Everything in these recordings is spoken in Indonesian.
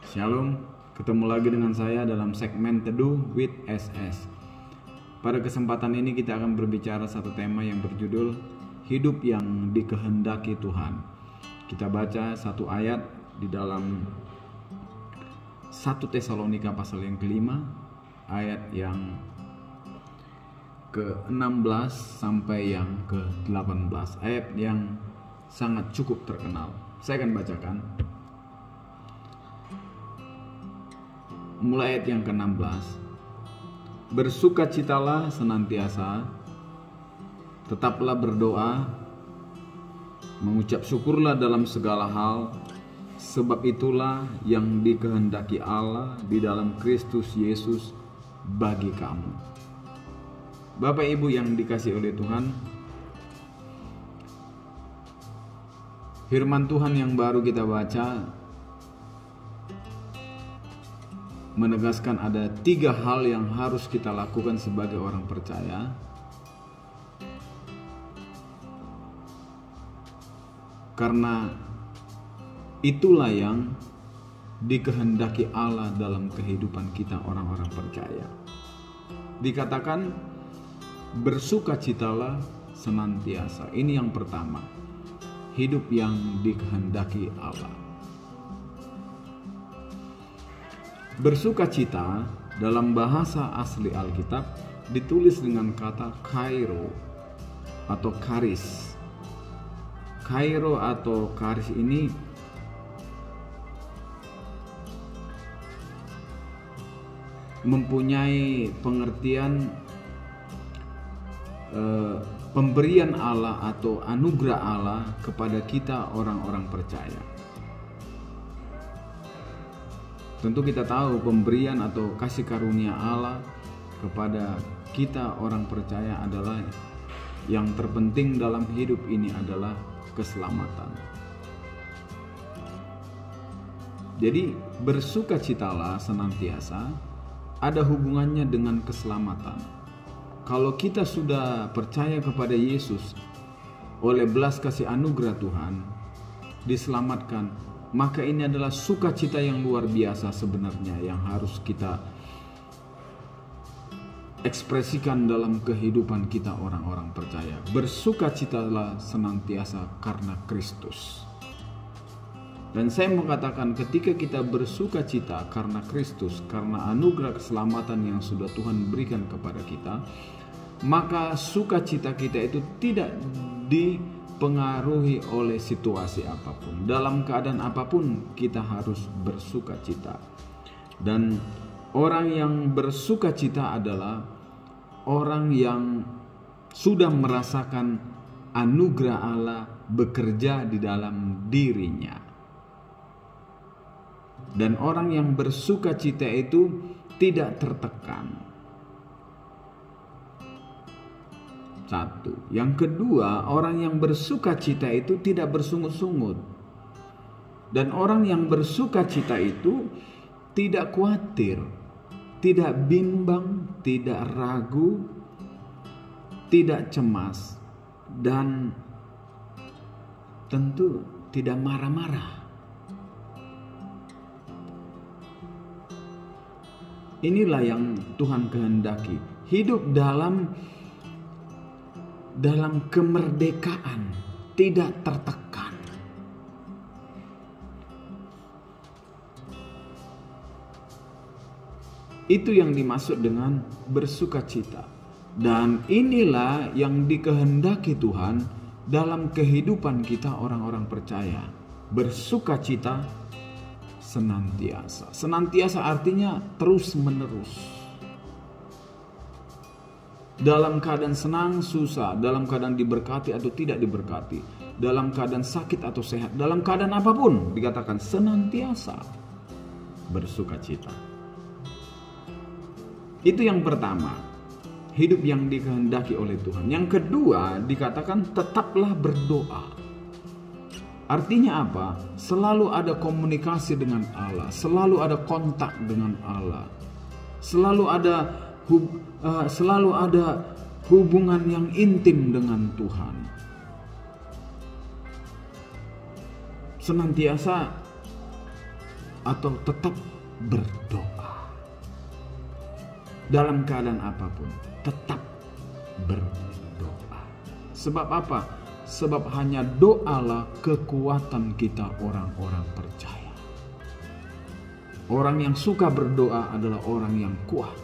Shalom, ketemu lagi dengan saya dalam segmen Teduh with SS. Pada kesempatan ini kita akan berbicara satu tema yang berjudul Hidup yang dikehendaki Tuhan. Kita baca satu ayat di dalam 1 Tesalonika pasal yang kelima, ayat yang ke-16 sampai yang ke-18. Ayat yang sangat cukup terkenal. Saya akan bacakan. Mulai ayat yang ke-16. Bersukacitalah senantiasa, tetaplah berdoa, mengucap syukurlah dalam segala hal, sebab itulah yang dikehendaki Allah di dalam Kristus Yesus bagi kamu. Bapak Ibu yang dikasihi oleh Tuhan, firman Tuhan yang baru kita baca menegaskan ada 3 hal yang harus kita lakukan sebagai orang percaya. Karena itulah yang dikehendaki Allah dalam kehidupan kita orang-orang percaya. Dikatakan bersukacitalah senantiasa. Ini yang pertama. Hidup yang dikehendaki Allah. Bersukacita dalam bahasa asli Alkitab ditulis dengan kata kairo atau karis. Kairo atau karis ini mempunyai pengertian pemberian Allah atau anugerah Allah kepada kita orang-orang percaya. Tentu kita tahu pemberian atau kasih karunia Allah kepada kita orang percaya adalah yang terpenting dalam hidup ini adalah keselamatan. Jadi bersukacitalah senantiasa ada hubungannya dengan keselamatan. Kalau kita sudah percaya kepada Yesus oleh belas kasih anugerah Tuhan, diselamatkan, maka ini adalah sukacita yang luar biasa sebenarnya yang harus kita ekspresikan dalam kehidupan kita orang-orang percaya. Bersukacitalah senantiasa karena Kristus. Dan saya mengatakan ketika kita bersukacita karena Kristus, karena anugerah keselamatan yang sudah Tuhan berikan kepada kita, maka sukacita kita itu tidak dipengaruhi oleh situasi apapun. Dalam keadaan apapun kita harus bersukacita. Dan orang yang bersukacita adalah orang yang sudah merasakan anugerah Allah bekerja di dalam dirinya. Dan orang yang bersukacita itu tidak tertekan. Satu. Yang kedua, orang yang bersukacita itu tidak bersungut-sungut. Dan orang yang bersukacita itu tidak khawatir, tidak bimbang, tidak ragu, tidak cemas, dan tentu tidak marah-marah. Inilah yang Tuhan kehendaki. Hidup dalam kemerdekaan, tidak tertekan. Itu yang dimaksud dengan bersukacita. Dan inilah yang dikehendaki Tuhan dalam kehidupan kita orang-orang percaya. Bersukacita senantiasa. Senantiasa artinya terus-menerus. Dalam keadaan senang, susah, dalam keadaan diberkati atau tidak diberkati, dalam keadaan sakit atau sehat, dalam keadaan apapun dikatakan senantiasa bersukacita. Itu yang pertama, hidup yang dikehendaki oleh Tuhan. Yang kedua dikatakan tetaplah berdoa. Artinya apa? Selalu ada komunikasi dengan Allah, selalu ada kontak dengan Allah, selalu ada hubungan yang intim dengan Tuhan. Senantiasa atau tetap berdoa. Dalam keadaan apapun, tetap berdoa. Sebab apa? Sebab hanya doalah kekuatan kita orang-orang percaya. Orang yang suka berdoa adalah orang yang kuat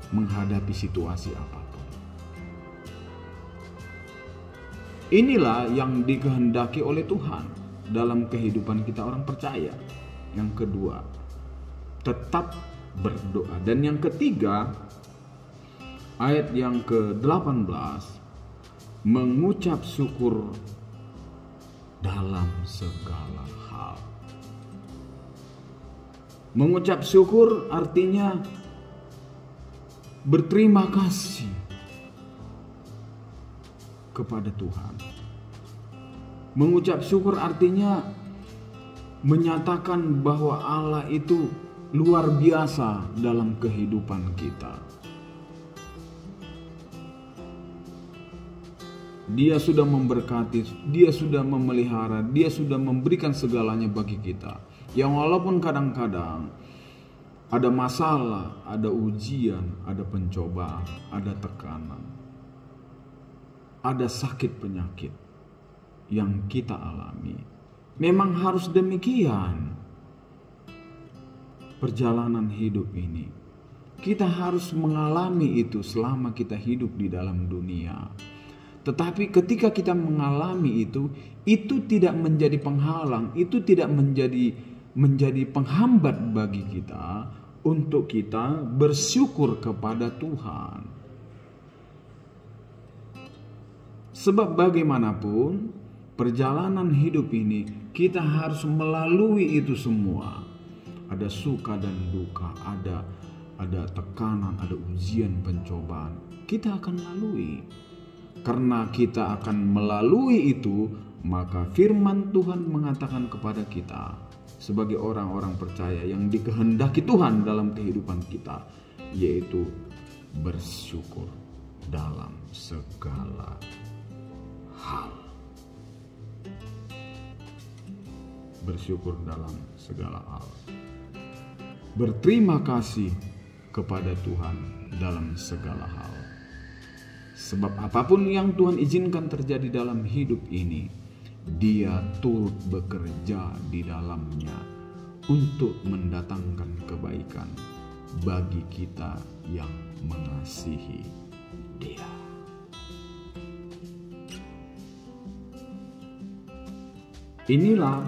menghadapi situasi apapun. Inilah yang dikehendaki oleh Tuhan dalam kehidupan kita orang percaya. Yang kedua, tetap berdoa. Dan yang ketiga, ayat yang ke-18, mengucap syukur dalam segala hal. Mengucap syukur artinya berterima kasih kepada Tuhan. Mengucap syukur artinya menyatakan bahwa Allah itu luar biasa dalam kehidupan kita. Dia sudah memberkati, Dia sudah memelihara, Dia sudah memberikan segalanya bagi kita. Yang walaupun kadang-kadang ada masalah, ada ujian, ada pencobaan, ada tekanan, ada sakit penyakit yang kita alami. Memang harus demikian perjalanan hidup ini. Kita harus mengalami itu selama kita hidup di dalam dunia. Tetapi ketika kita mengalami itu tidak menjadi penghalang, itu tidak menjadi penghambat bagi kita untuk kita bersyukur kepada Tuhan. Sebab bagaimanapun perjalanan hidup ini kita harus melalui itu semua. Ada suka dan duka, ada tekanan, ada ujian, pencobaan. Kita akan lalui. Karena kita akan melalui itu, maka firman Tuhan mengatakan kepada kita sebagai orang-orang percaya yang dikehendaki Tuhan dalam kehidupan kita, yaitu bersyukur dalam segala hal. Bersyukur dalam segala hal. Berterima kasih kepada Tuhan dalam segala hal. Sebab apapun yang Tuhan izinkan terjadi dalam hidup ini, Dia turut bekerja di dalamnya untuk mendatangkan kebaikan bagi kita yang mengasihi Dia. Inilah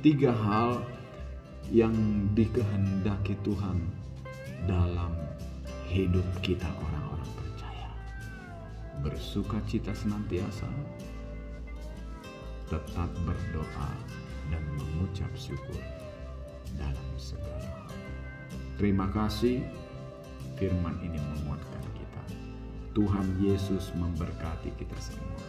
3 hal yang dikehendaki Tuhan dalam hidup kita orang-orang percaya. Bersukacita senantiasa, tetap berdoa, dan mengucap syukur dalam segala hal. Terima kasih, firman ini menguatkan kita. Tuhan Yesus memberkati kita semua.